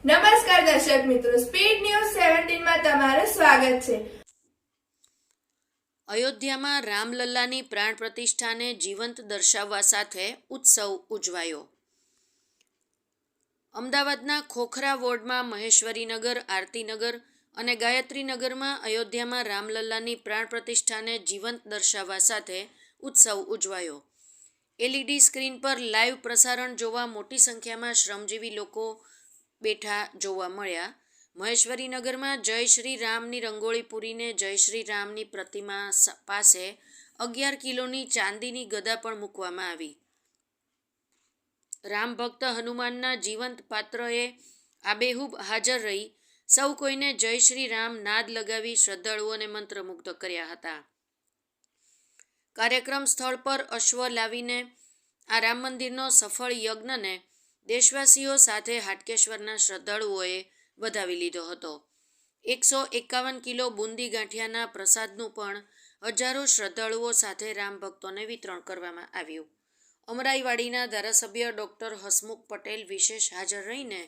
નમસ્કાર દર્શક મિત્રો, સ્પીડ ન્યૂઝ 17 માં તમારું સ્વાગત છે। અયોધ્યામાં રામલલ્લાની પ્રાણ પ્રતિષ્ઠાને જીવંત દર્શાવવા સાથે ઉત્સવ ઉજવાયો। અમદાવાદના ખોખરા વોર્ડમાં મહેશ્વરીનગર, આરતીનગર અને ગાયત્રીનગરમાં અયોધ્યામાં રામલલ્લાની પ્રાણ પ્રતિષ્ઠાને જીવંત દર્શાવવા સાથે ઉત્સવ ઉજવાયો। એલઈડી સ્ક્રીન પર લાઈવ પ્રસારણ જોવા મોટી સંખ્યામાં શ્રમજીવી લોકો બેઠા જોવા મળ્યા। મહેશ્વરીનગરમાં જય શ્રી રામની રંગોળી પૂરીને જય શ્રી રામની પ્રતિમા પાસે 11 કિલોની ચાંદીની ગદા પણ મૂકવામાં આવી। રામ ભક્ત હનુમાનના જીવંત પાત્રએ આબેહૂબ હાજર રહી સૌ કોઈને જય શ્રી રામ નાદ લગાવી શ્રદ્ધાળુઓને મંત્રમુગ્ધ કર્યા હતા। કાર્યક્રમ સ્થળ પર અશ્વ લાવીને આ રામ મંદિરનો સફળ યજ્ઞને દેશવાસીઓ સાથે હાટકેશ્વરના શ્રદ્ધાળુઓએ વધાવી લીધો હતો। 151 કિલો બુંદી ગાંઠિયાના પ્રસાદનું પણ હજારો શ્રદ્ધાળુઓ સાથે રામ ભક્તોને વિતરણ કરવામાં આવ્યું। અમરાઈવાડીના ધારાસભ્ય ડૉક્ટર હસમુખ પટેલ વિશેષ હાજર રહીને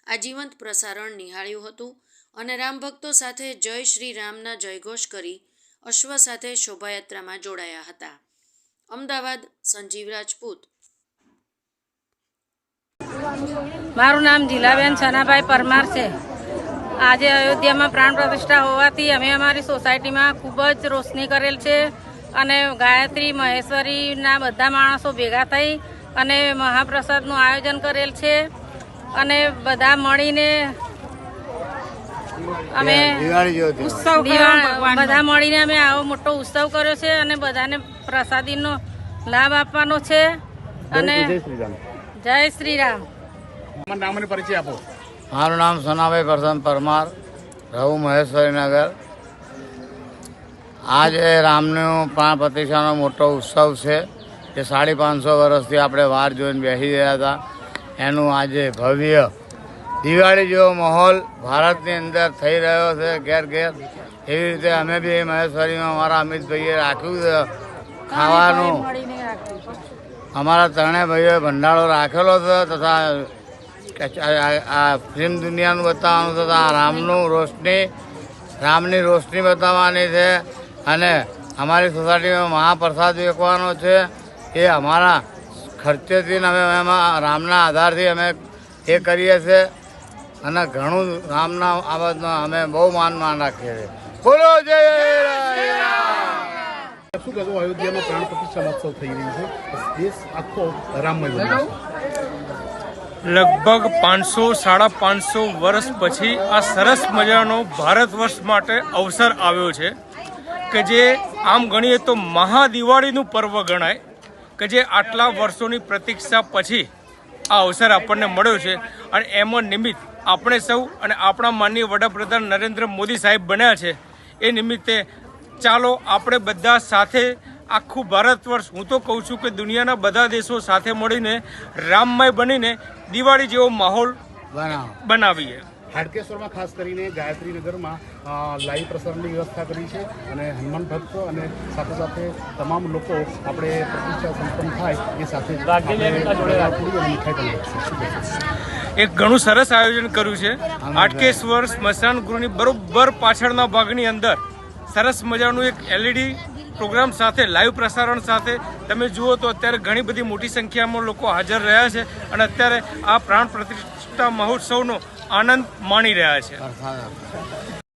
આ જીવંત પ્રસારણ નિહાળ્યું હતું અને રામ ભક્તો સાથે જય શ્રી રામના જયઘોષ કરી અશ્વ સાથે શોભાયાત્રામાં જોડાયા હતા। અમદાવાદ, સંજીવ રાજપૂત। મારું નામ જીલાબેન છનાભાઈ પરમાર છે। આજે અયોધ્યામાં પ્રાણ પ્રતિષ્ઠા હોવાથી અમે અમારી સોસાયટીમાં ખૂબ જ રોશની કરેલ છે અને ગાયત્રી મહેશ્વરીના બધા માણસો ભેગા થઈ અને મહાપ્રસાદનું આયોજન કરેલ છે અને બધા મળીને અમે બધા મળીને અમે આવો મોટો ઉત્સવ કર્યો છે અને બધાને પ્રસાદીનો લાભ આપવાનો છે અને જય શ્રી રામ। મારું નામ સોનાભાઈ કરશન પરમાર, રહું મહેશ્વરીનગર। આજે રામનો પ્રાણ પ્રતિષ્ઠાનો મોટો ઉત્સવ છે જે 550 વર્ષથી આપણે વાર જોઈને બેસી રહ્યા હતા। એનું આજે ભવ્ય દિવાળી જેવો માહોલ ભારતની અંદર થઈ રહ્યો છે ઘેર ઘેર। એવી રીતે અમે બી મહેશ્વરીમાં અમારા અમિતભાઈએ રાખ્યું છે ખાવાનું। અમારા ત્રણેય ભાઈઓએ ભંડારો રાખેલો છે તથા આ ફિલ્મ દુનિયાનું બતાવવાનું તથા રામની રોશની બતાવવાની છે અને અમારી સોસાયટીમાં મહાપ્રસાદ વેચવાનો છે। એ અમારા ખર્ચેથી અમે એમાં રામના આધારથી અમે એ કરીએ છીએ અને ઘણું રામના બાબતનો અમે બહુ માન રાખીએ છીએ। બોલો જય શું કહેશો, અયોધ્યામાં પ્રાણ પ્રતિષ્ઠા મહોત્સવ થઈ રહ્યું છે, દેશ આખો રામમય બન્યો છે। લગભગ 500-550 વર્ષ પછી આ સરસ મજાનો ભારત વર્ષ માટે અવસર આવ્યો છે કે જે આમ ગણીએ તો મહાદિવાળીનું પર્વ ગણાય કે જે આટલા વર્ષોની પ્રતીક્ષા પછી આ અવસર આપણને મળ્યો છે અને એમાં નિમિત્ત આપણે સૌ અને આપણા માનનીય વડાપ્રધાન નરેન્દ્ર મોદી સાહેબ બન્યા છે। એ નિમિત્તે ચાલો આપણે બધા સાથે આખું ભારત વર્ષ, હું તો કહું છું કે દુનિયાના બધા દેશો સાથે મળીને રામમય બનીને દિવાળી જેવો માહોલ બનાવીએ। હાટકેશ્વરમાં ખાસ કરીને ગાયત્રીનગરમાં લાઈવ પ્રસારણની વ્યવસ્થા કરી છે અને હનુમાન ભક્ત અને સાથે સાથે તમામ લોકો આપણે પ્રતિષ્ઠા સંપન્ન થાય એ સાથે એક ઘણું સરસ આયોજન કર્યું છે। હાટકેશ્વર સ્મશાન ગૃહની બરોબર પાછળના ભાગની અંદર સરસ મજાનું એક એલઈડી પ્રોગ્રામ સાથે લાઈવ પ્રસારણ સાથે તમે જુઓ તો અત્યારે ઘણી બધી મોટી સંખ્યામાં લોકો હાજર રહ્યા છે અને અત્યારે આ પ્રાણ પ્રતિષ્ઠા મહોત્સવનો આનંદ માણી રહ્યા છે।